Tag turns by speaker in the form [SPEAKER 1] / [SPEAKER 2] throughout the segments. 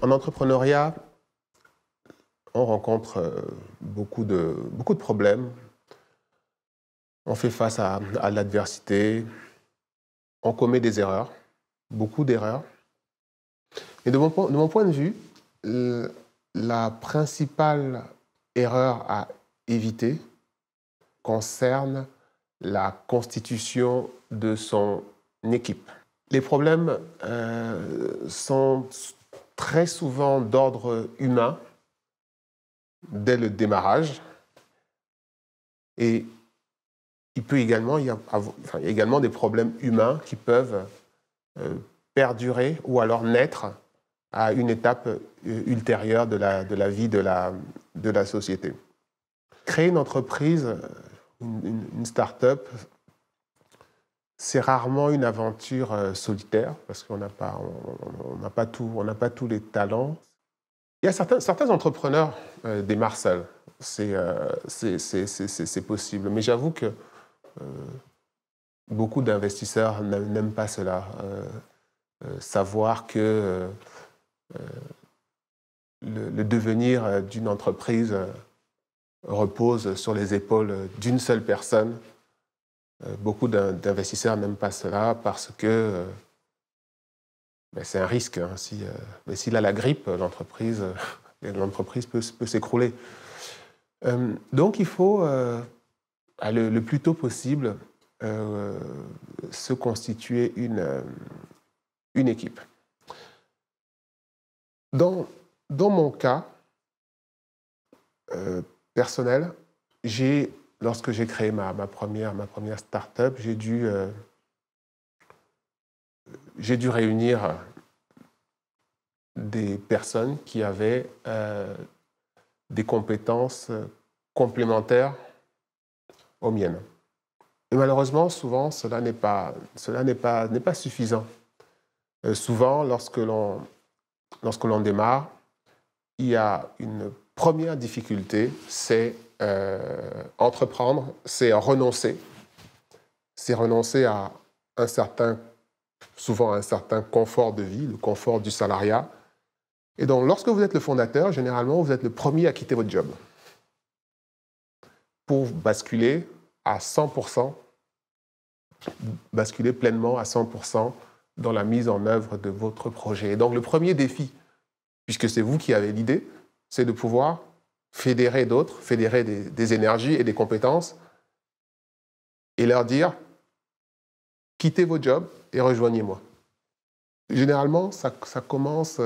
[SPEAKER 1] En entrepreneuriat, on rencontre beaucoup de problèmes. On fait face à l'adversité, on commet des erreurs, beaucoup d'erreurs. Et de mon point de vue, la principale erreur à éviter concerne la constitution de son équipe. Les problèmes sont très souvent d'ordre humain dès le démarrage et il peut également y a également des problèmes humains qui peuvent perdurer ou alors naître à une étape ultérieure de la vie de la société. Créer une entreprise, une start-up, c'est rarement une aventure solitaire parce qu'on n'a pas tous les talents. Il y a certains entrepreneurs démarrent seuls, c'est possible. Mais j'avoue que beaucoup d'investisseurs n'aiment pas cela. Savoir que le devenir d'une entreprise repose sur les épaules d'une seule personne. Beaucoup d'investisseurs n'aiment pas cela parce que c'est un risque. Hein. S'il a la grippe, l'entreprise peut s'écrouler. Donc il faut, le plus tôt possible, se constituer une équipe. Dans mon cas personnel, lorsque j'ai créé ma première start-up, j'ai dû réunir des personnes qui avaient des compétences complémentaires aux miennes. Et malheureusement, souvent, cela n'est pas suffisant. Souvent, lorsque l'on démarre, il y a une première difficulté, c'est entreprendre, c'est renoncer. C'est renoncer à souvent un certain confort de vie, le confort du salariat. Et donc, lorsque vous êtes le fondateur, généralement, vous êtes le premier à quitter votre job pour basculer à 100%, basculer pleinement à 100% dans la mise en œuvre de votre projet. Et donc, le premier défi, puisque c'est vous qui avez l'idée, c'est de pouvoir fédérer d'autres, fédérer des énergies et des compétences et leur dire « quittez vos jobs et rejoignez-moi ». Généralement, ça commence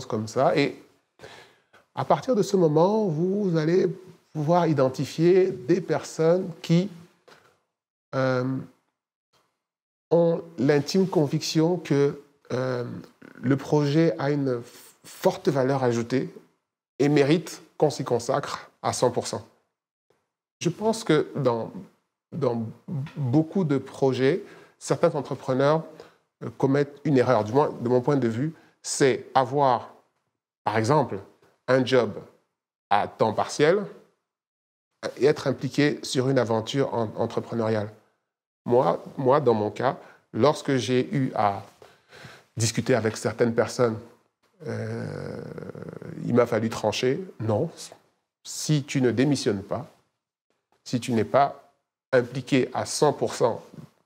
[SPEAKER 1] comme ça. Et à partir de ce moment, vous allez pouvoir identifier des personnes qui ont l'intime conviction que le projet a une forte valeur ajoutée et mérite qu'on s'y consacre à 100%. Je pense que dans beaucoup de projets, certains entrepreneurs commettent une erreur, du moins de mon point de vue, c'est avoir, par exemple, un job à temps partiel et être impliqué sur une aventure entrepreneuriale. Moi, dans mon cas, lorsque j'ai eu à discuter avec certaines personnes, il m'a fallu trancher. Non, si tu ne démissionnes pas, si tu n'es pas impliqué à 100%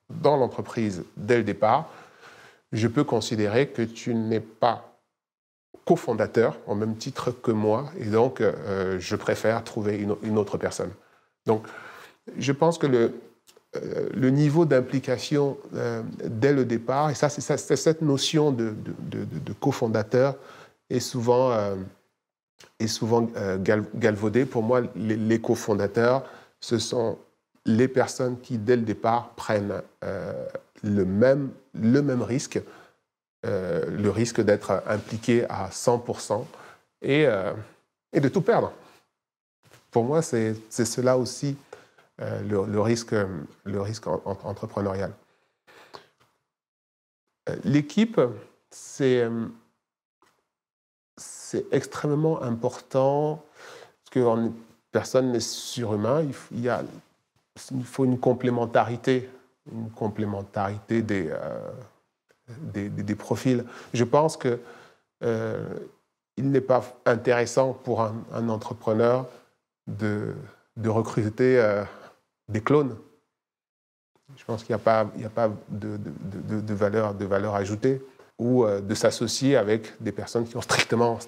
[SPEAKER 1] dans l'entreprise dès le départ, je peux considérer que tu n'es pas cofondateur au même titre que moi et donc je préfère trouver une autre personne. Donc, je pense que le niveau d'implication dès le départ, et ça, c'est cette notion de cofondateur est souvent galvaudée. Pour moi, les cofondateurs, ce sont les personnes qui, dès le départ, prennent le même risque, le risque d'être impliqué à 100% et de tout perdre. Pour moi, c'est cela aussi le risque entrepreneurial. L'équipe, c'est extrêmement important parce que personne n'est surhumain. Il faut une complémentarité des profils. Je pense que il n'est pas intéressant pour un entrepreneur de recruter des clones. Je pense qu'il n'y a pas de valeur ajoutée, ou de s'associer avec des personnes qui ont strictement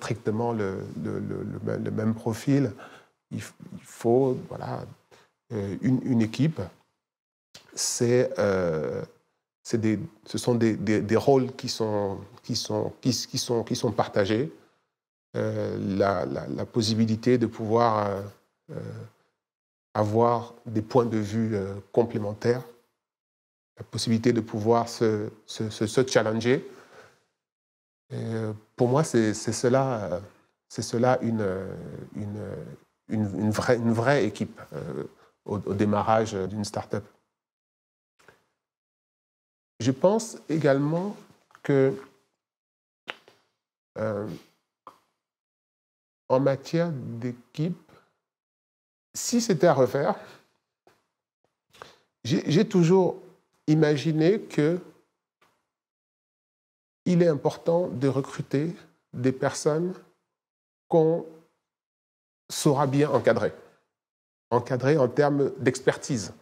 [SPEAKER 1] le même profil. Il faut, voilà, une équipe. Ce sont des rôles qui sont partagés. La possibilité de pouvoir avoir des points de vue complémentaires, la possibilité de pouvoir se challenger. Pour moi, c'est cela une vraie équipe au démarrage d'une start-up. Je pense également que en matière d'équipe, si c'était à refaire, j'ai toujours imaginé qu'il est important de recruter des personnes qu'on saura bien encadrer. Encadrer en termes d'expertise.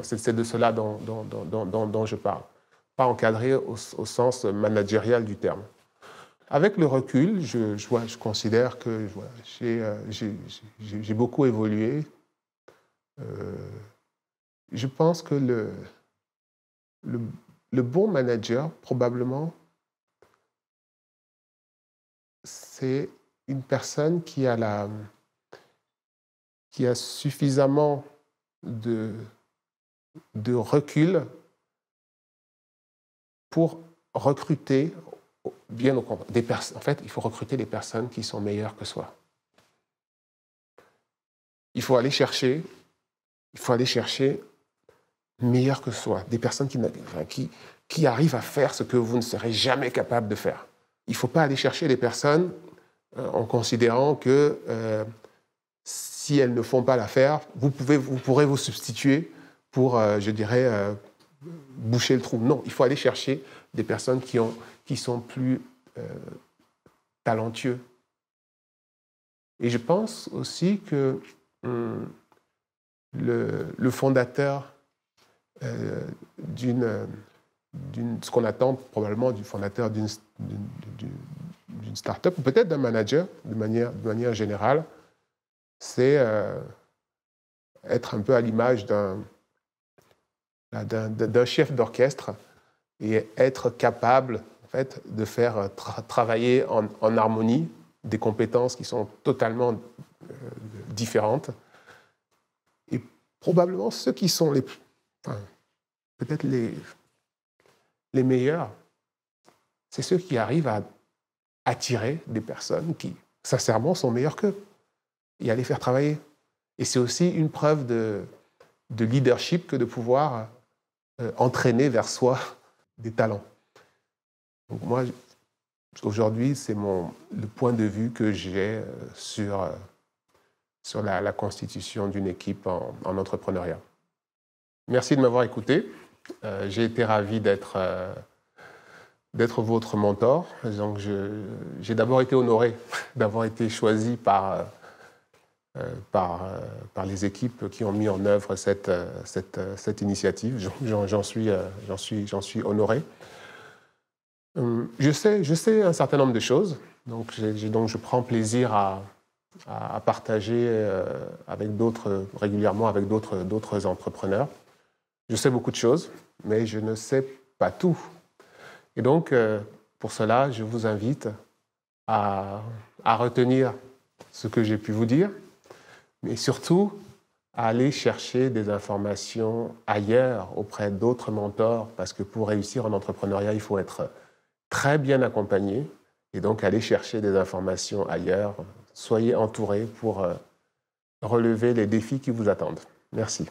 [SPEAKER 1] C'est de cela dont je parle. Pas encadrer au sens managérial du terme. Avec le recul, je considère que j'ai beaucoup évolué. Je pense que le bon manager, probablement, c'est une personne qui a suffisamment de recul pour recruter, bien au contraire, en fait, il faut recruter des personnes qui sont meilleures que soi. Il faut aller chercher meilleures que soi, des personnes qui arrivent à faire ce que vous ne serez jamais capable de faire. Il ne faut pas aller chercher des personnes en considérant que si elles ne font pas l'affaire, vous pourrez vous substituer pour, je dirais, boucher le trou. Non, il faut aller chercher des personnes qui sont plus talentueux. Et je pense aussi que le fondateur ce qu'on attend probablement du fondateur d'une start-up, ou peut-être d'un manager de manière générale, c'est être un peu à l'image d'un chef d'orchestre et être capable, en fait, de faire travailler en harmonie des compétences qui sont totalement différentes. Et probablement ceux qui sont peut-être les meilleurs, c'est ceux qui arrivent à attirer des personnes qui, sincèrement, sont meilleures qu'eux et à les faire travailler. Et c'est aussi une preuve de leadership que de pouvoir entraîner vers soi des talents. Donc moi, aujourd'hui, c'est le point de vue que j'ai sur la constitution d'une équipe en entrepreneuriat. Merci de m'avoir écouté. J'ai été ravi d'être votre mentor. Donc j'ai d'abord été honoré d'avoir été choisi par les équipes qui ont mis en œuvre cette initiative. J'en suis honoré. Je sais un certain nombre de choses, donc je prends plaisir à partager régulièrement avec d'autres entrepreneurs. Je sais beaucoup de choses, mais je ne sais pas tout. Et donc, pour cela, je vous invite à retenir ce que j'ai pu vous dire, mais surtout à aller chercher des informations ailleurs, auprès d'autres mentors, parce que pour réussir en entrepreneuriat, il faut être très bien accompagné, et donc aller chercher des informations ailleurs. Soyez entourés pour relever les défis qui vous attendent. Merci.